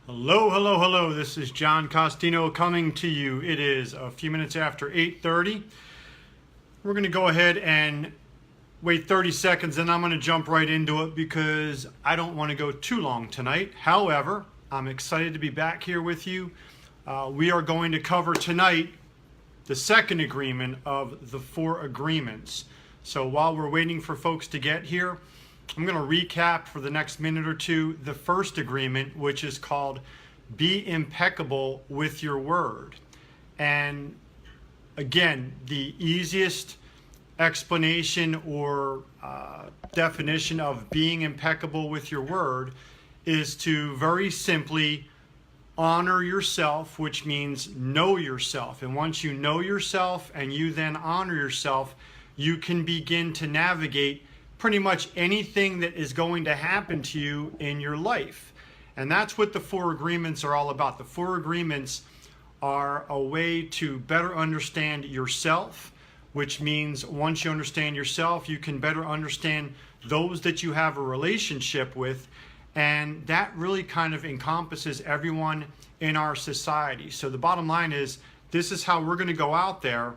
Hello, hello, hello. This is JohnCostino coming to you. It is a few minutes after 8:30. We're going to go ahead and wait 30 seconds, and I'm going to jump right into it because I don't want to go too long tonight. However, I'm excited to be back here with you. We are going to cover tonight the second agreement of the 4 agreements. So while we're waiting for folks to get here, I'm going to recap for the next minute or two the first agreement, which is called Be Impeccable with Your Word. And again, the easiest explanation or definition of being impeccable with your word is to very simply honor yourself, which means know yourself. And once you know yourself and you then honor yourself, you can begin to navigate pretty much anything that is going to happen to you in your life. And that's what the 4 agreements are all about. The 4 agreements are a way to better understand yourself, which means once you understand yourself, you can better understand those that you have a relationship with. And that really kind of encompasses everyone in our society. So the bottom line is, this is how we're going to go out there,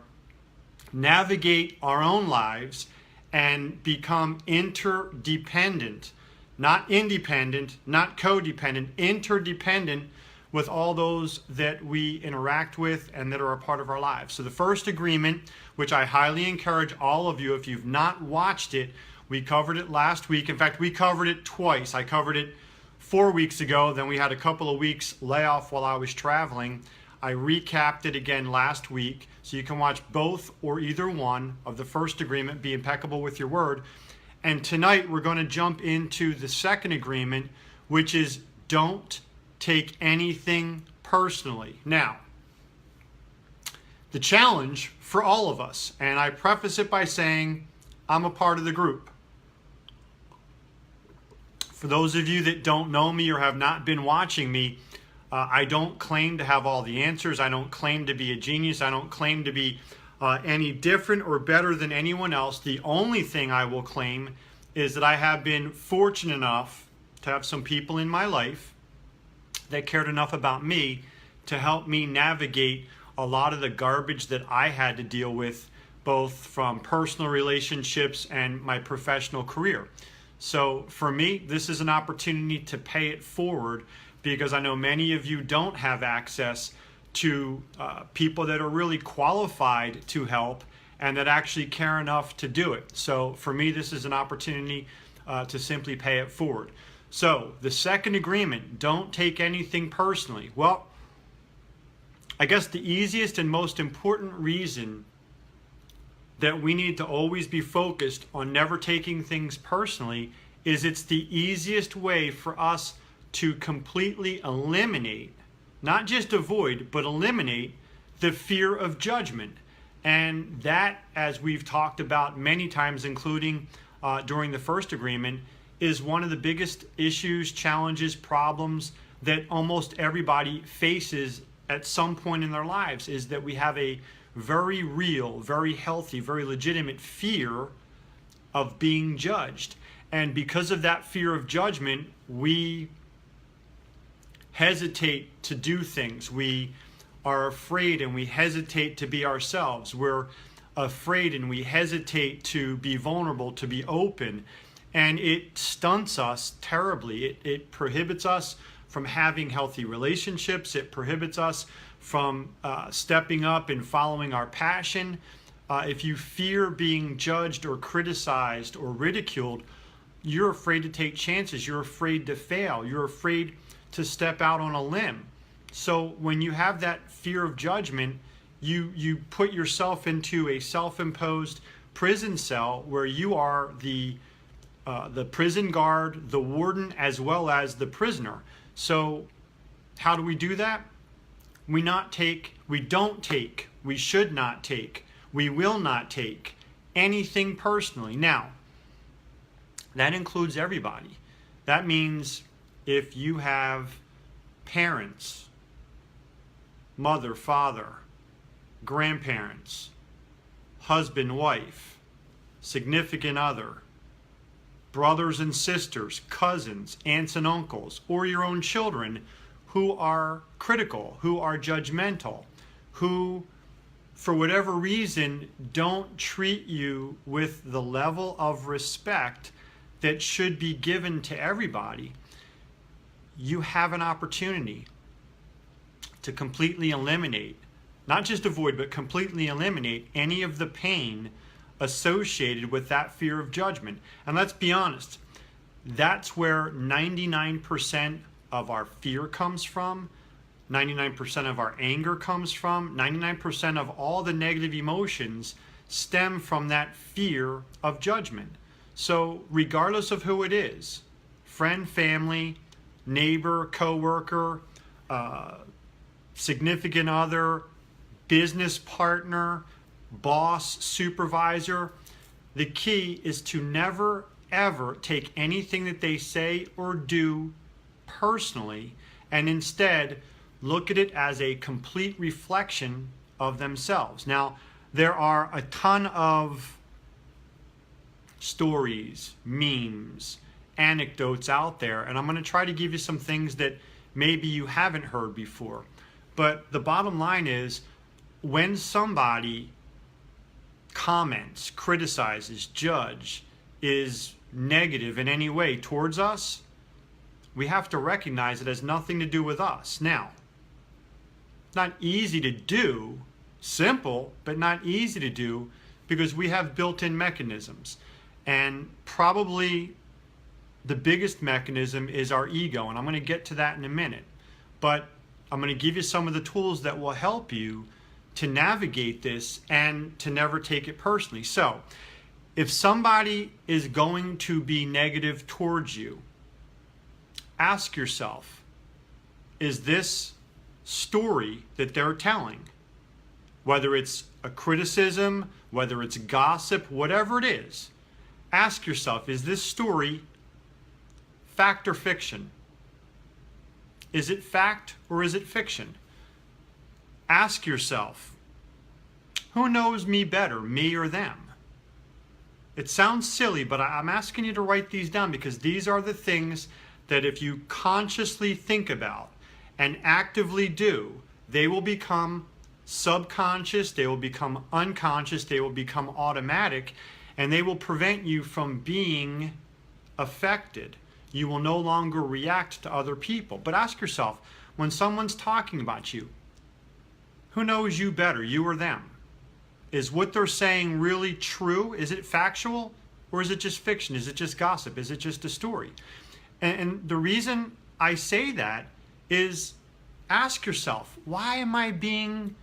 navigate our own lives, and become interdependent, not independent, not codependent, interdependent with all those that we interact with and that are a part of our lives. So the first agreement, which I highly encourage all of you, if you've not watched it, we covered it last week. In fact, we covered it twice. I covered it 4 weeks ago, then we had a couple of weeks layoff while I was traveling. I recapped it again last week, so you can watch both or either one of the first agreement, Be Impeccable with Your Word. And tonight we're going to jump into the second agreement, which is don't take anything personally. Now, the challenge for all of us, and I preface it by saying I'm a part of the group. For those of you that don't know me or have not been watching me, I don't claim to have all the answers. I don't claim to be a genius. I don't claim to be any different or better than anyone else. The only thing I will claim is that I have been fortunate enough to have some people in my life that cared enough about me to help me navigate a lot of the garbage that I had to deal with, both from personal relationships and my professional career. So for me, this is an opportunity to pay it forward, because I know many of you don't have access to people that are really qualified to help and that actually care enough to do it. So for me, this is an opportunity to simply pay it forward. So the second agreement, don't take anything personally. Well, I guess the easiest and most important reason that we need to always be focused on never taking things personally is it's the easiest way for us to completely eliminate, not just avoid, but eliminate the fear of judgment. And that, as we've talked about many times, including during the first agreement, is one of the biggest issues, challenges, problems that almost everybody faces at some point in their lives, is that we have a very real, very healthy, very legitimate fear of being judged. And because of that fear of judgment, we hesitate to do things. We are afraid and we hesitate to be ourselves. We're afraid and we hesitate to be vulnerable, to be open. And it stunts us terribly. It prohibits us from having healthy relationships. It prohibits us from stepping up and following our passion. If you fear being judged or criticized or ridiculed, you're afraid to take chances. You're afraid to fail. You're afraid to step out on a limb. So when you have that fear of judgment, you put yourself into a self-imposed prison cell where you are the prison guard, the warden, as well as the prisoner. So how do we do that? We don't take, we should not take, we will not take anything personally. Now, that includes everybody. That means if you have parents, mother, father, grandparents, husband, wife, significant other, brothers and sisters, cousins, aunts and uncles, or your own children who are critical, who are judgmental, who, for whatever reason, don't treat you with the level of respect that should be given to everybody, you have an opportunity to completely eliminate, not just avoid, but completely eliminate any of the pain associated with that fear of judgment. And let's be honest, that's where 99% of our fear comes from, 99% of our anger comes from, 99% of all the negative emotions stem from that fear of judgment. So regardless of who it is, friend, family, neighbor, coworker, significant other, business partner, boss, supervisor, the key is to never ever take anything that they say or do personally, and instead look at it as a complete reflection of themselves. Now, there are a ton of stories, memes, anecdotes out there, and I'm going to try to give you some things that maybe you haven't heard before. But the bottom line is, when somebody comments, criticizes, judge, is negative in any way towards us, we have to recognize it has nothing to do with us. Now, not easy to do, simple, but not easy to do, because we have built-in mechanisms. And probably the biggest mechanism is our ego, and I'm going to get to that in a minute. But I'm going to give you some of the tools that will help you to navigate this and to never take it personally. So, if somebody is going to be negative towards you, ask yourself, is this story that they're telling, whether it's a criticism, whether it's gossip, whatever it is, ask yourself, is this story fact or fiction? Is it fact or is it fiction? Ask yourself, who knows me better, me or them? It sounds silly, but I'm asking you to write these down, because these are the things that if you consciously think about and actively do, they will become subconscious, they will become unconscious, they will become automatic, and they will prevent you from being affected. You will no longer react to other people. But ask yourself, when someone's talking about you, who knows you better, you or them? Is what they're saying really true? Is it factual? Or is it just fiction? Is it just gossip? Is it just a story? And the reason I say that is, ask yourself, why am I being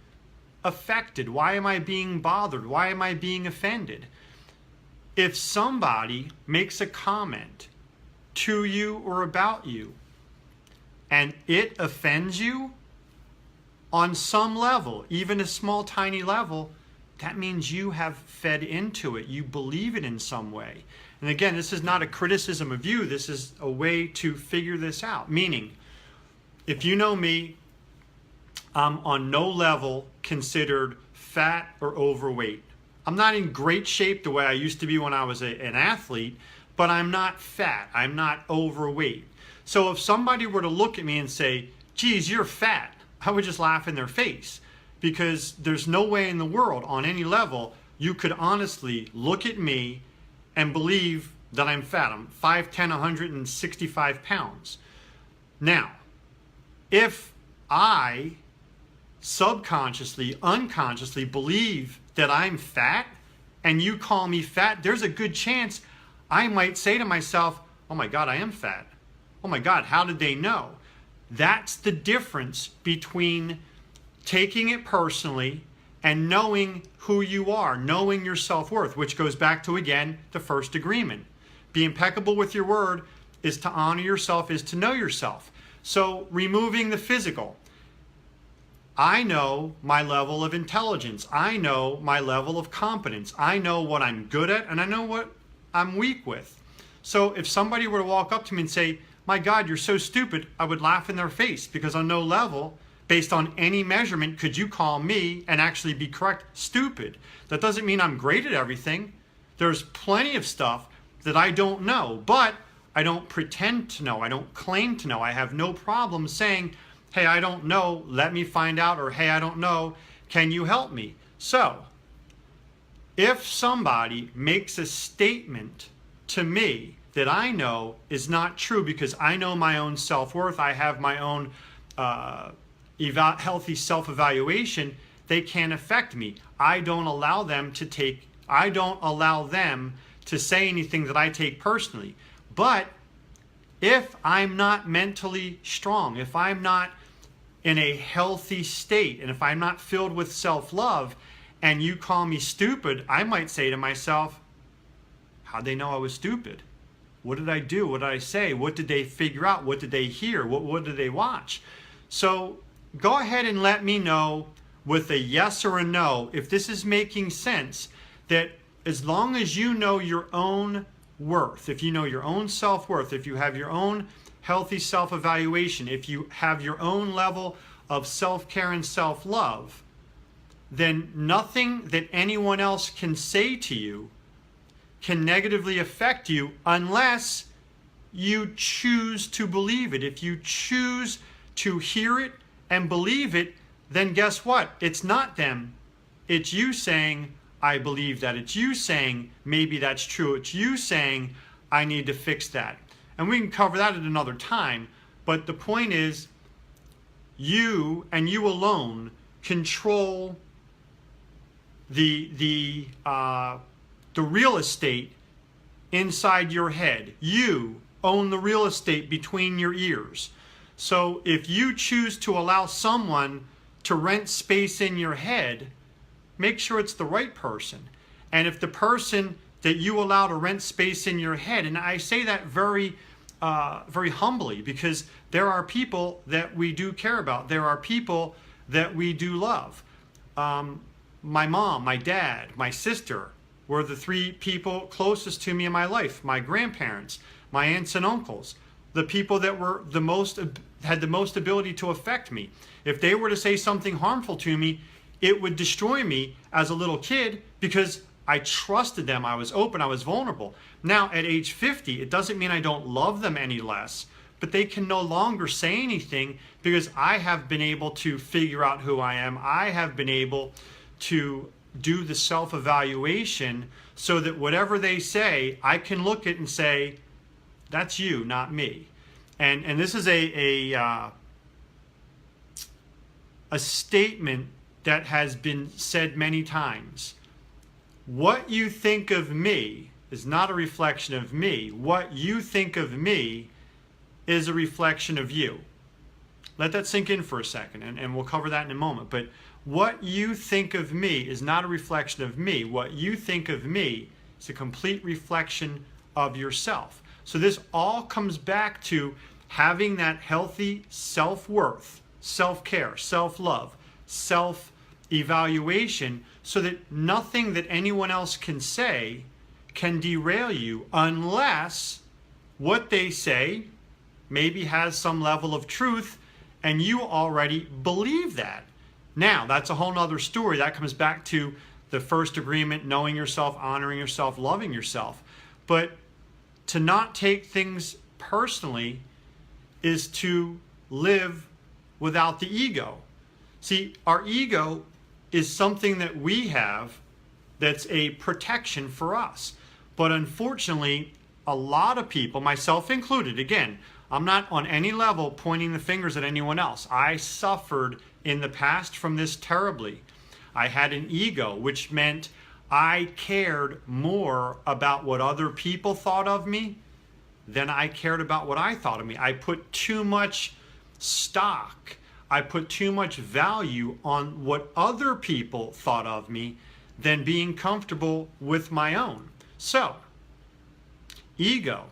affected? Why am I being bothered? Why am I being offended? If somebody makes a comment to you or about you, and it offends you on some level, even a small, tiny level, that means you have fed into it. You believe it in some way. And again, this is not a criticism of you. This is a way to figure this out. Meaning, if you know me, I'm on no level considered fat or overweight. I'm not in great shape the way I used to be when I was an athlete, but I'm not fat. I'm not overweight. So if somebody were to look at me and say, geez, you're fat, I would just laugh in their face, because there's no way in the world on any level you could honestly look at me and believe that I'm fat. I'm 5'10", 165 pounds. Now, if I subconsciously, unconsciously believe that I'm fat and you call me fat, there's a good chance I might say to myself, oh my God, I am fat. Oh my God, how did they know? That's the difference between taking it personally and knowing who you are, knowing your self-worth, which goes back to, again, the first agreement. Be impeccable with your word is to honor yourself, is to know yourself. So removing the physical. I know my level of intelligence. I know my level of competence. I know what I'm good at, and I know what I'm weak with. So if somebody were to walk up to me and say, my God, you're so stupid, I would laugh in their face, because on no level, based on any measurement, could you call me and actually be correct stupid. That doesn't mean I'm great at everything. There's plenty of stuff that I don't know, but I don't pretend to know. I don't claim to know. I have no problem saying hey, I don't know, let me find out, or hey, I don't know, can you help me? So, if somebody makes a statement to me that I know is not true because I know my own self-worth, I have my own healthy self-evaluation, they can't affect me. I don't allow them to say anything that I take personally. But if I'm not mentally strong, if I'm not in a healthy state, and if I'm not filled with self-love, and you call me stupid, I might say to myself, how'd they know I was stupid? What did I do? What did I say? What did they figure out? What did they hear? What did they watch? So go ahead and let me know with a yes or a no if this is making sense, that as long as you know your own worth, if you know your own self-worth, if you have your own healthy self-evaluation, if you have your own level of self-care and self-love, then nothing that anyone else can say to you can negatively affect you unless you choose to believe it. If you choose to hear it and believe it, then guess what? It's not them. It's you saying, I believe that. It's you saying, maybe that's true. It's you saying, I need to fix that. And we can cover that at another time. But the point is, you and you alone control the real estate inside your head. You own the real estate between your ears. So if you choose to allow someone to rent space in your head, make sure it's the right person. And if the person that you allow to rent space in your head, and I say that very humbly, because there are people that we do care about. There are people that we do love. My mom, my dad, my sister were the three people closest to me in my life. My grandparents, my aunts and uncles, the people that were had the most ability to affect me. If they were to say something harmful to me, it would destroy me as a little kid because I trusted them. I was open. I was vulnerable. Now at age 50, it doesn't mean I don't love them any less, but they can no longer say anything because I have been able to figure out who I am. I have been able to do the self-evaluation so that whatever they say, I can look at and say, that's you, not me. And this is a statement that has been said many times. What you think of me is not a reflection of me. What you think of me is a reflection of you. Let that sink in for a second, and we'll cover that in a moment. But what you think of me is not a reflection of me. What you think of me is a complete reflection of yourself. So this all comes back to having that healthy self-worth, self-care, self-love, self-evaluation, so that nothing that anyone else can say can derail you unless what they say maybe has some level of truth and you already believe that. Now, that's a whole nother story. That comes back to the first agreement, knowing yourself, honoring yourself, loving yourself. But to not take things personally is to live without the ego. See, our ego is something that we have that's a protection for us. But unfortunately, a lot of people, myself included, again, I'm not on any level pointing the fingers at anyone else. I suffered in the past from this terribly. I had an ego, which meant I cared more about what other people thought of me than I cared about what I thought of me. I put too much stock, I put too much value on what other people thought of me than being comfortable with my own. So, ego.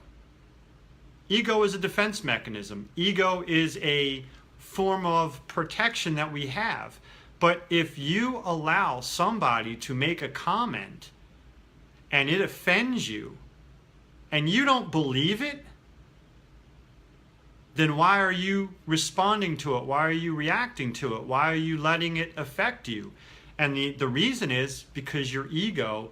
Ego is a defense mechanism. Ego is a form of protection that we have. But if you allow somebody to make a comment and it offends you and you don't believe it, then why are you responding to it? Why are you reacting to it? Why are you letting it affect you? And the reason is because your ego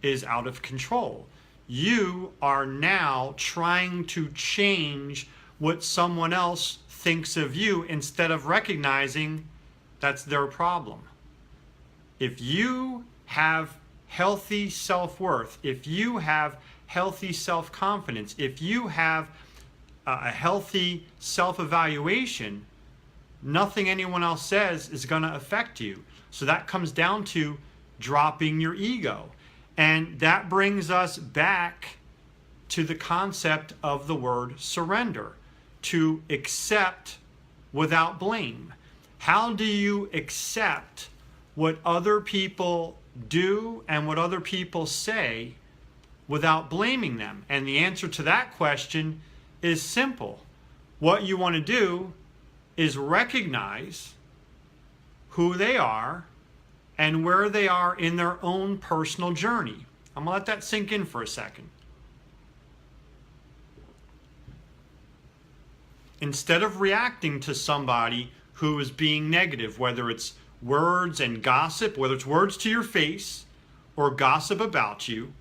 is out of control. You are now trying to change what someone else thinks of you instead of recognizing that's their problem. If you have healthy self-worth, if you have healthy self-confidence, if you have a healthy self-evaluation, nothing anyone else says is going to affect you. So that comes down to dropping your ego. And that brings us back to the concept of the word surrender, to accept without blame. How do you accept what other people do and what other people say without blaming them? And the answer to that question is simple. What you want to do is recognize who they are and where they are in their own personal journey. I'm going to let that sink in for a second. Instead of reacting to somebody who is being negative, whether it's words and gossip, whether it's words to your face or gossip about you,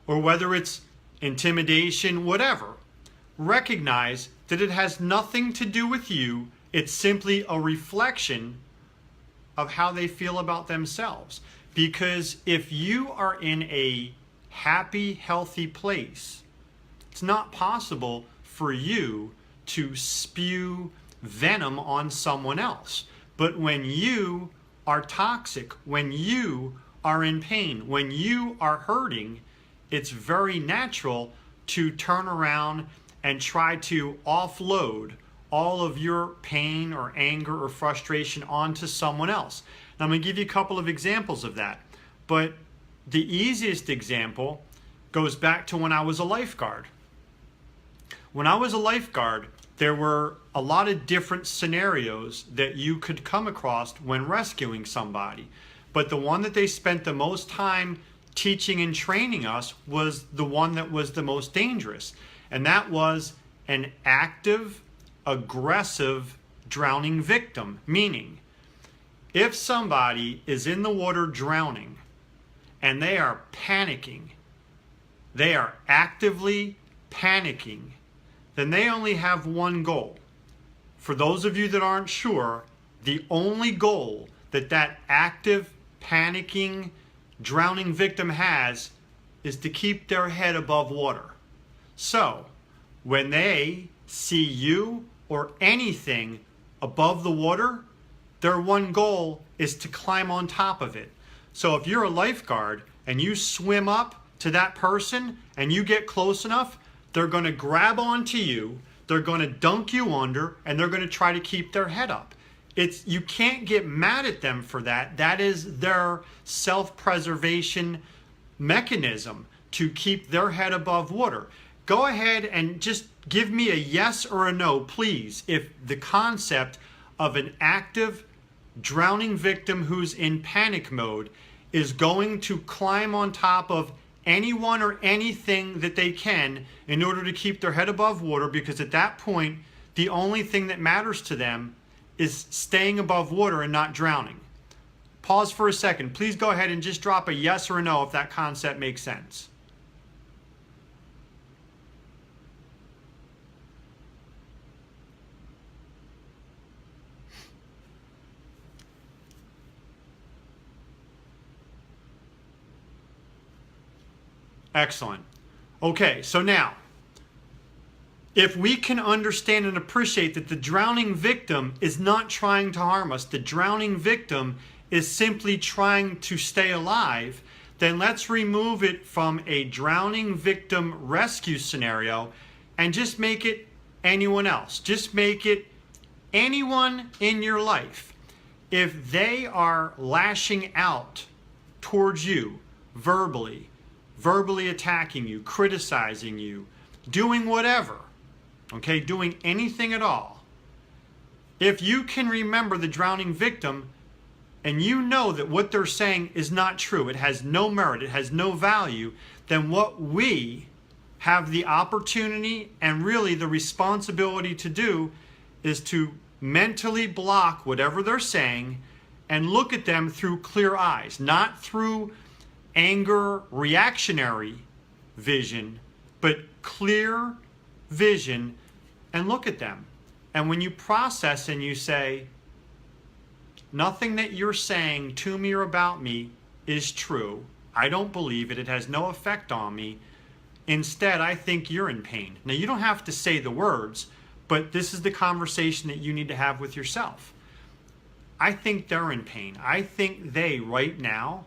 or whether it's intimidation, whatever, recognize that it has nothing to do with you. It's simply a reflection of how they feel about themselves. Because if you are in a happy, healthy place, it's not possible for you to spew venom on someone else. But when you are toxic, when you are in pain, when you are hurting, it's very natural to turn around and try to offload all of your pain or anger or frustration onto someone else. Now, I'm going to give you a couple of examples of that. But the easiest example goes back to when I was a lifeguard. When I was a lifeguard, there were a lot of different scenarios that you could come across when rescuing somebody. But the one that they spent the most time teaching and training us was the one that was the most dangerous. And that was an active, aggressive drowning victim. Meaning, if somebody is in the water drowning and they are panicking, they are actively panicking, then they only have one goal. For those of you that aren't sure, the only goal that that active, panicking, drowning victim has is to keep their head above water. So, when they see you or anything above the water, their one goal is to climb on top of it. So if you're a lifeguard and you swim up to that person and you get close enough, they're going to grab onto you, they're going to dunk you under, and they're going to try to keep their head up. You can't get mad at them for that. That is their self-preservation mechanism to keep their head above water. Go ahead and just give me a yes or a no, please, if the concept of an active drowning victim who's in panic mode is going to climb on top of anyone or anything that they can in order to keep their head above water, because at that point, the only thing that matters to them is staying above water and not drowning. Pause for a second. Please go ahead and just drop a yes or a no if that concept makes sense. Excellent. Okay, so now, if we can understand and appreciate that the drowning victim is not trying to harm us, the drowning victim is simply trying to stay alive, then let's remove it from a drowning victim rescue scenario and just make it anyone else. Just make it anyone in your life. If they are lashing out towards you verbally attacking you, criticizing you, doing whatever, okay, doing anything at all, if you can remember the drowning victim and you know that what they're saying is not true, it has no merit, it has no value, then what we have the opportunity and really the responsibility to do is to mentally block whatever they're saying and look at them through clear eyes, not through anger, reactionary vision, but clear vision, and look at them And when you process and you say, nothing that you're saying to me or about me is true. I don't believe it. It has no effect on me. Instead, I think you're in pain. Now, you don't have to say the words, but this is the conversation that you need to have with yourself. I think they're in pain. I think they, right now,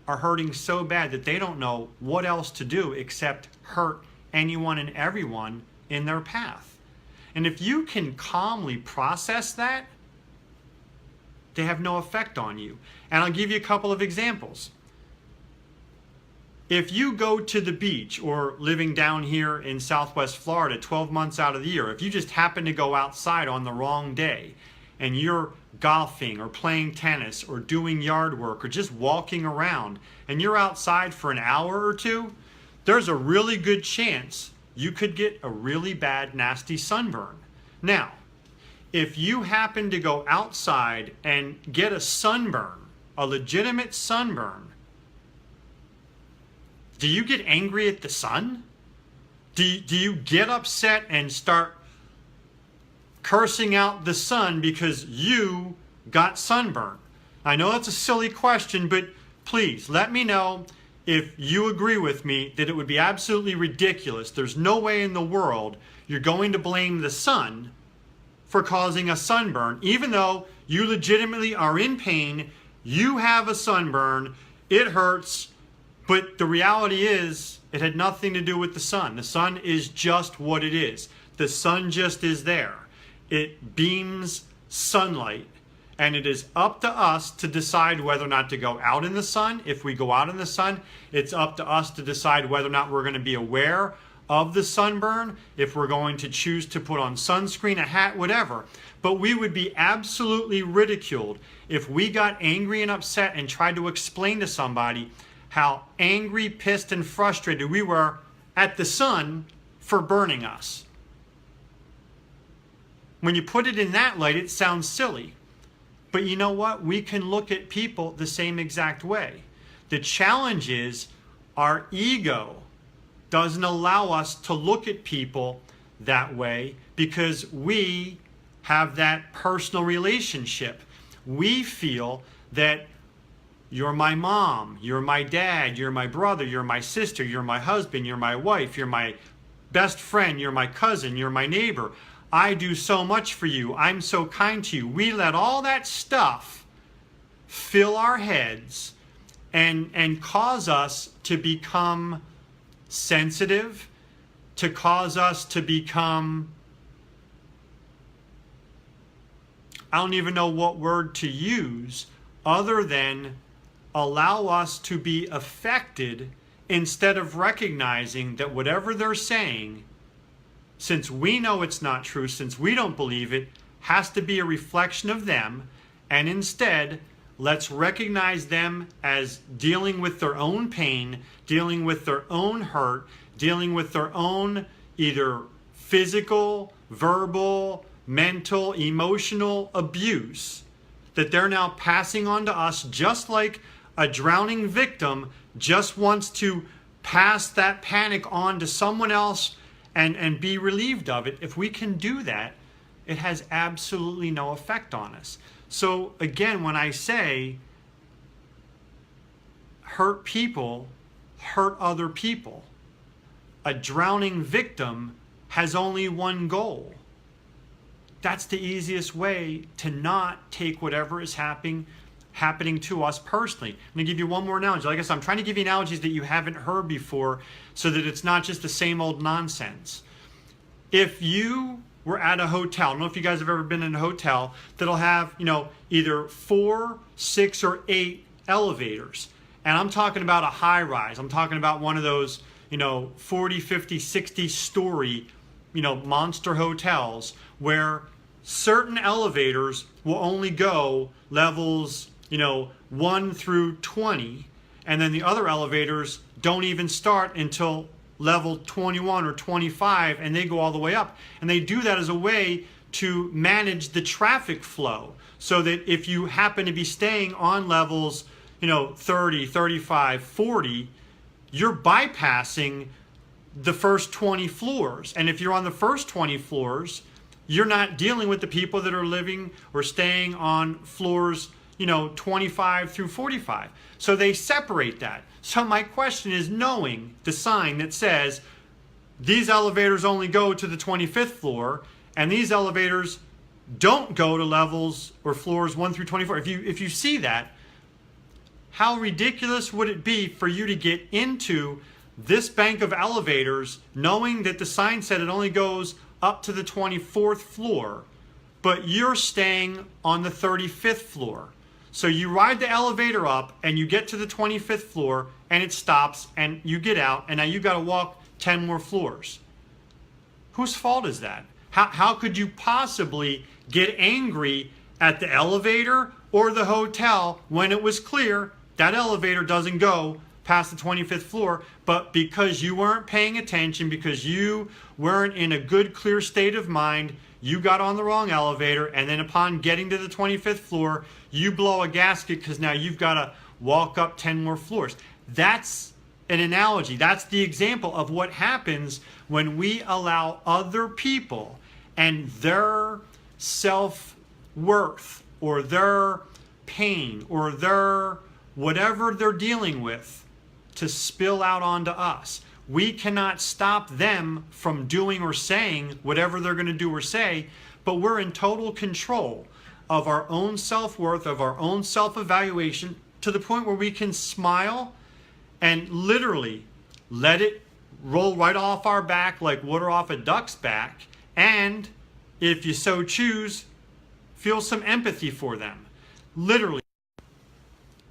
are hurting so bad that they don't know what else to do except hurt anyone and everyone in their path. And if you can calmly process that, they have no effect on you. And I'll give you a couple of examples. If you go to the beach, or living down here in Southwest Florida 12 months out of the year, if you just happen to go outside on the wrong day and you're golfing or playing tennis or doing yard work or just walking around and you're outside for an hour or two, there's a really good chance you could get a really bad, nasty sunburn. Now, if you happen to go outside and get a sunburn, a legitimate sunburn, do you get angry at the sun? Do you get upset and start cursing out the sun because you got sunburned? I know that's a silly question, but please let me know if you agree with me that it would be absolutely ridiculous. There's no way in the world you're going to blame the sun for causing a sunburn, even though you legitimately are in pain, you have a sunburn, it hurts, but the reality is it had nothing to do with the sun. The sun is just what it is. The sun just is there. It beams sunlight, and it is up to us to decide whether or not to go out in the sun. If we go out in the sun, it's up to us to decide whether or not we're going to be aware of the sunburn, if we're going to choose to put on sunscreen, a hat, whatever. But we would be absolutely ridiculed if we got angry and upset and tried to explain to somebody how angry, pissed, and frustrated we were at the sun for burning us. When you put it in that light, it sounds silly. But you know what? We can look at people the same exact way. The challenge is our ego doesn't allow us to look at people that way because we have that personal relationship. We feel that you're my mom, you're my dad, you're my brother, you're my sister, you're my husband, you're my wife, you're my best friend, you're my cousin, you're my neighbor. I do so much for you. I'm so kind to you. We let all that stuff fill our heads and cause us to become sensitive, to cause us to become, I don't even know what word to use other than allow us to be affected instead of recognizing that whatever they're saying, since we know it's not true, since we don't believe it, has to be a reflection of them, and instead let's recognize them as dealing with their own pain, dealing with their own hurt, dealing with their own either physical, verbal, mental, emotional abuse that they're now passing on to us, just like a drowning victim just wants to pass that panic on to someone else and be relieved of it. If we can do that, it has absolutely no effect on us. So again, when I say hurt people hurt other people, a drowning victim has only one goal. That's the easiest way to not take whatever is happening to us personally. I'm going to give you one more analogy. Like I said, I'm trying to give you analogies that you haven't heard before so that it's not just the same old nonsense. If you were at a hotel, I don't know if you guys have ever been in a hotel that'll have, either 4, 6, or 8 elevators. And I'm talking about a high rise. I'm talking about one of those, 40, 50, 60 story, monster hotels where certain elevators will only go levels, 1 through 20, and then the other elevators don't even start until level 21 or 25, and they go all the way up. And they do that as a way to manage the traffic flow, so that if you happen to be staying on levels, 30, 35, 40, you're bypassing the first 20 floors. And if you're on the first 20 floors, you're not dealing with the people that are living or staying on floors, 25 through 45. So they separate that. So my question is, knowing the sign that says these elevators only go to the 25th floor and these elevators don't go to levels or floors 1 through 24. If you see that, how ridiculous would it be for you to get into this bank of elevators knowing that the sign said it only goes up to the 24th floor, but you're staying on the 35th floor. So you ride the elevator up and you get to the 25th floor and it stops and you get out and now you got to walk 10 more floors. Whose fault is that? How could you possibly get angry at the elevator or the hotel when it was clear that elevator doesn't go past the 25th floor, but because you weren't paying attention, because you weren't in a good, clear state of mind, you got on the wrong elevator, and then upon getting to the 25th floor, you blow a gasket because now you've got to walk up 10 more floors. That's an analogy. That's the example of what happens when we allow other people and their self-worth or their pain or their whatever they're dealing with to spill out onto us. We cannot stop them from doing or saying whatever they're going to do or say, but we're in total control of our own self-worth, of our own self-evaluation, to the point where we can smile and literally let it roll right off our back like water off a duck's back, and if you so choose, feel some empathy for them. Literally.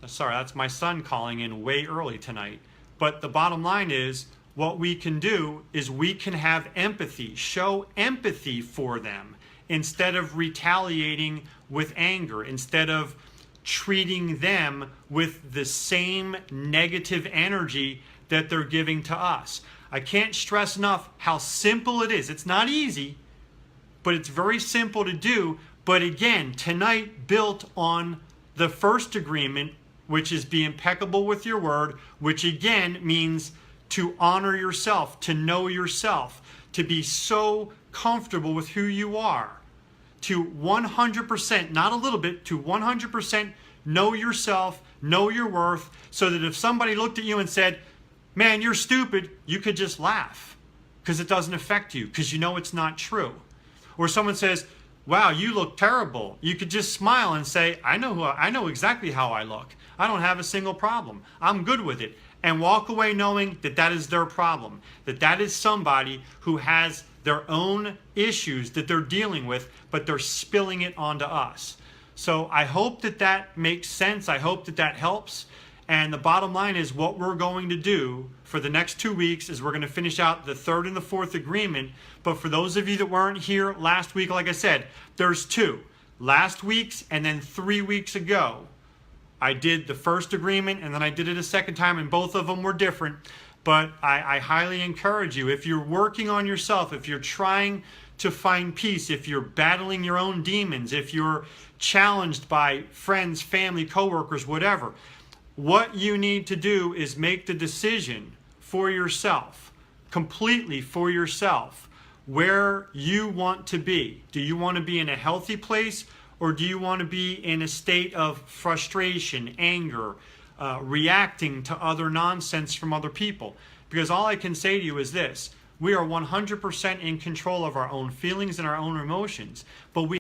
Sorry, that's my son calling in way early tonight. But the bottom line is, what we can do is we can have empathy, show empathy for them instead of retaliating with anger, instead of treating them with the same negative energy that they're giving to us. I can't stress enough how simple it is. It's not easy, but it's very simple to do. But again, tonight built on the first agreement, which is be impeccable with your word, which again means to honor yourself, to know yourself, to be so comfortable with who you are, to 100%, not a little bit, to 100% know yourself, know your worth, so that if somebody looked at you and said, man, you're stupid, you could just laugh because it doesn't affect you, because you know it's not true. Or someone says, wow, you look terrible. You could just smile and say, I know exactly how I look. I don't have a single problem. I'm good with it. And walk away knowing that that is their problem, that that is somebody who has their own issues that they're dealing with, but they're spilling it onto us. So I hope that that makes sense. I hope that that helps. And the bottom line is, what we're going to do for the next 2 weeks is we're going to finish out the third and the fourth agreement. But for those of you that weren't here last week, like I said, there's two. Last week's and then 3 weeks ago, I did the first agreement and then I did it a second time, and both of them were different. But I highly encourage you, if you're working on yourself, if you're trying to find peace, if you're battling your own demons, if you're challenged by friends, family, coworkers, whatever, what you need to do is make the decision for yourself, completely for yourself, where you want to be. Do you want to be in a healthy place, or do you want to be in a state of frustration, anger, reacting to other nonsense from other people? Because all I can say to you is this: we are 100% in control of our own feelings and our own emotions, but we